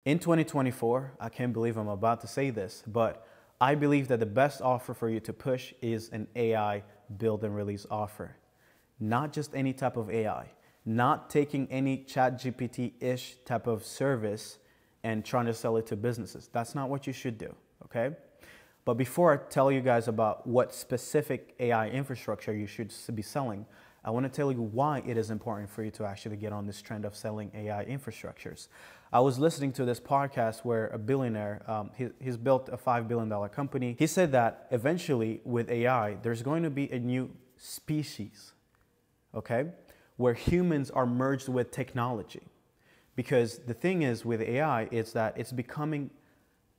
In 2024, I can't believe I'm about to say this, but I believe that the best offer for you to push is an AI build and release offer. Not just any type of AI, not taking any ChatGPT-ish type of service and trying to sell it to businesses. That's not what you should do, okay? But before I tell you guys about what specific AI infrastructure you should be selling, I want to tell you why it is important for you to actually get on this trend of selling AI infrastructures. I was listening to this podcast where a billionaire, he's built a $5 billion company. He said that eventually with AI, there's going to be a new species, okay, where humans are merged with technology. Because the thing is with AI is that it's becoming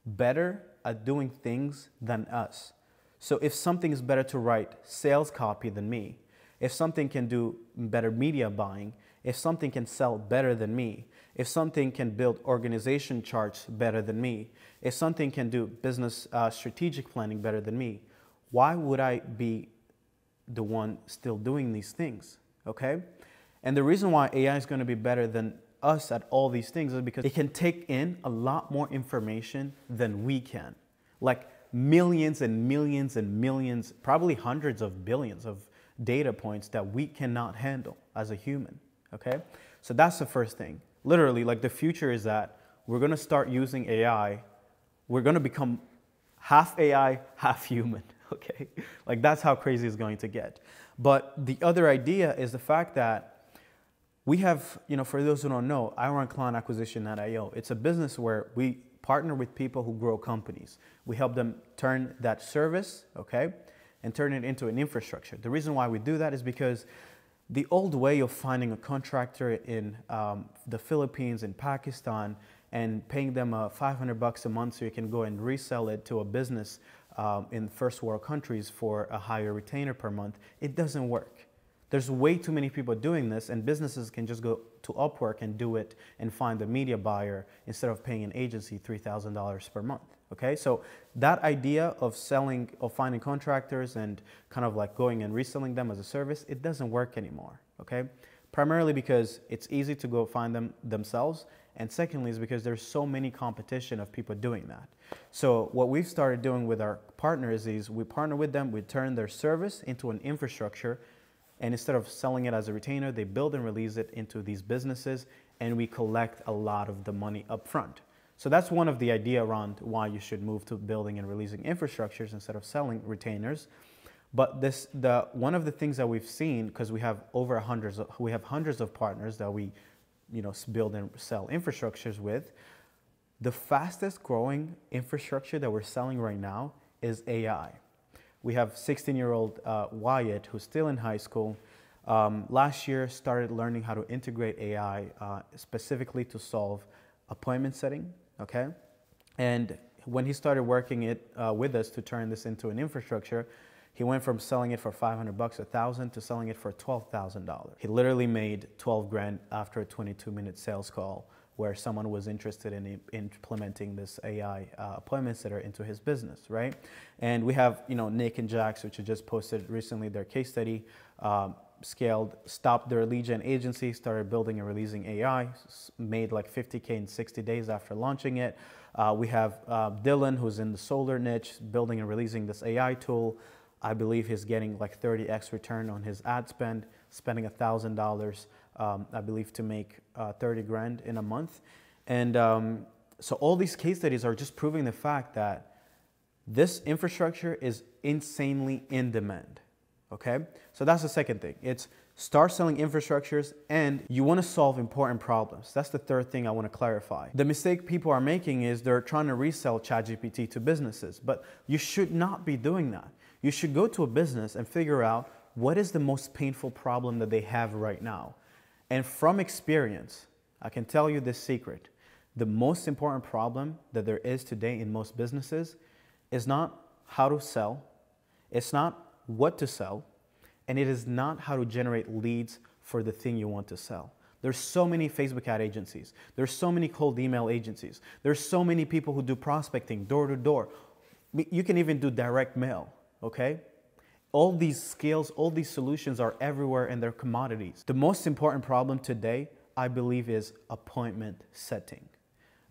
better at doing things than us. So if something is better to write sales copy than me, if something can do better media buying, if something can sell better than me, if something can build organization charts better than me, if something can do business strategic planning better than me, why would I be the one still doing these things, okay? And the reason why AI is going to be better than us at all these things is because it can take in a lot more information than we can. Like millions and millions and millions, probably hundreds of billions of data points that we cannot handle as a human, okay? So that's the first thing. Literally, like the future is that we're gonna start using AI, we're gonna become half AI, half human, okay? Like that's how crazy it's going to get. But the other idea is the fact that we have, for those who don't know, I run client acquisition.io. It's a business where we partner with people who grow companies. We help them turn that service, okay, and turn it into an infrastructure. The reason why we do that is because the old way of finding a contractor in the Philippines and Pakistan and paying them $500 a month so you can go and resell it to a business in first world countries for a higher retainer per month, it doesn't work. There's way too many people doing this, and businesses can just go to Upwork and do it and find a media buyer instead of paying an agency $3,000 per month. Okay, so that idea of finding contractors and kind of like going and reselling them as a service, it doesn't work anymore. Okay, primarily because it's easy to go find them themselves, and secondly is because there's so many competition of people doing that. So what we've started doing with our partners is we partner with them, we turn their service into an infrastructure. And instead of selling it as a retainer, they build and release it into these businesses, and we collect a lot of the money up front. So that's one of the idea around why you should move to building and releasing infrastructures instead of selling retainers. But one of the things that we've seen, because we have hundreds of partners that we build and sell infrastructures with, the fastest growing infrastructure that we're selling right now is AI. We have 16-year-old Wyatt, who's still in high school. Last year, started learning how to integrate AI specifically to solve appointment setting, okay? And when he started working it with us to turn this into an infrastructure, he went from selling it for $500, $1,000 to selling it for $12,000. He literally made 12 grand after a 22-minute sales call where someone was interested in implementing this AI appointment setter into his business, right? And we have, Nick and Jax, which just posted recently their case study, stopped their lead gen agency, started building and releasing AI, made like 50K in 60 days after launching it. We have Dylan, who's in the solar niche, building and releasing this AI tool. I believe he's getting like 30x return on his ad spend, spending $1,000, I believe, to make 30 grand in a month. And so all these case studies are just proving the fact that this infrastructure is insanely in demand, okay? So that's the second thing. It's start selling infrastructures, and you want to solve important problems. That's the third thing I want to clarify. The mistake people are making is they're trying to resell ChatGPT to businesses, but you should not be doing that. You should go to a business and figure out what is the most painful problem that they have right now. And from experience, I can tell you this secret. The most important problem that there is today in most businesses is not how to sell, it's not what to sell, and it is not how to generate leads for the thing you want to sell. There's so many Facebook ad agencies. There's so many cold email agencies. There's so many people who do prospecting door to door. You can even do direct mail, okay? All these skills, all these solutions are everywhere and they're commodities. The most important problem today, I believe, is appointment setting.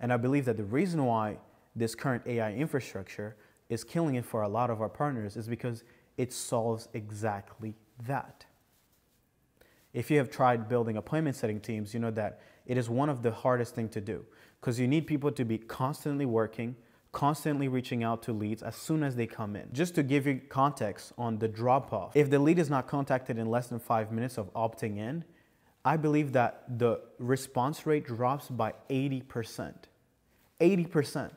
And I believe that the reason why this current AI infrastructure is killing it for a lot of our partners is because it solves exactly that. If you have tried building appointment setting teams, you know that it is one of the hardest things to do because you need people to be constantly working, constantly reaching out to leads as soon as they come in. Just to give you context on the drop off, if the lead is not contacted in less than 5 minutes of opting in, I believe that the response rate drops by 80%. 80%.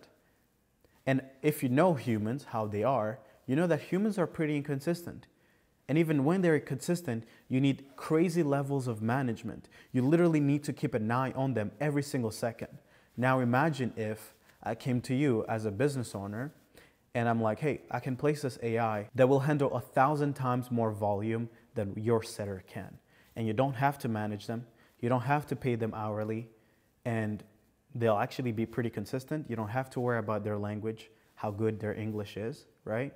And if you know humans, how they are, you know that humans are pretty inconsistent. And even when they're consistent, you need crazy levels of management. You literally need to keep an eye on them every single second. Now imagine if I came to you as a business owner and I'm like, hey, I can place this AI that will handle 1,000 times more volume than your setter can. And you don't have to manage them. You don't have to pay them hourly. And they'll actually be pretty consistent. You don't have to worry about their language, how good their English is, right?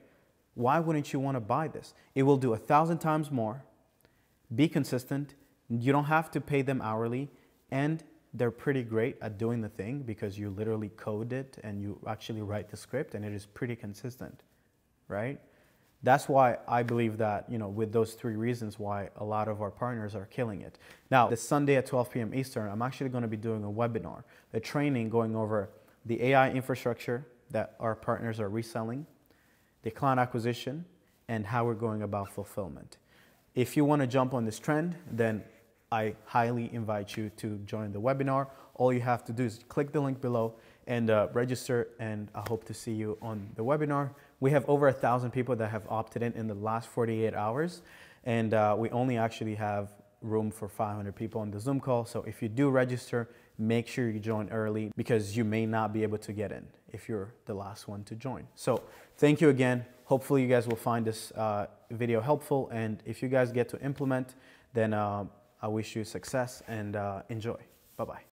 Why wouldn't you want to buy this? It will do 1,000 times more, be consistent, you don't have to pay them hourly, and they're pretty great at doing the thing because you literally code it and you actually write the script and it is pretty consistent, right? That's why I believe that, with those 3 reasons why a lot of our partners are killing it. Now, this Sunday at 12 p.m. Eastern, I'm actually going to be doing a webinar, a training going over the AI infrastructure that our partners are reselling, the client acquisition, and how we're going about fulfillment. If you want to jump on this trend, then I highly invite you to join the webinar. All you have to do is click the link below and register, and I hope to see you on the webinar. We have over 1,000 people that have opted in the last 48 hours, and we only actually have room for 500 people on the Zoom call. So if you do register, make sure you join early because you may not be able to get in if you're the last one to join. So thank you again. Hopefully you guys will find this video helpful, and if you guys get to implement, then I wish you success and enjoy. Bye-bye.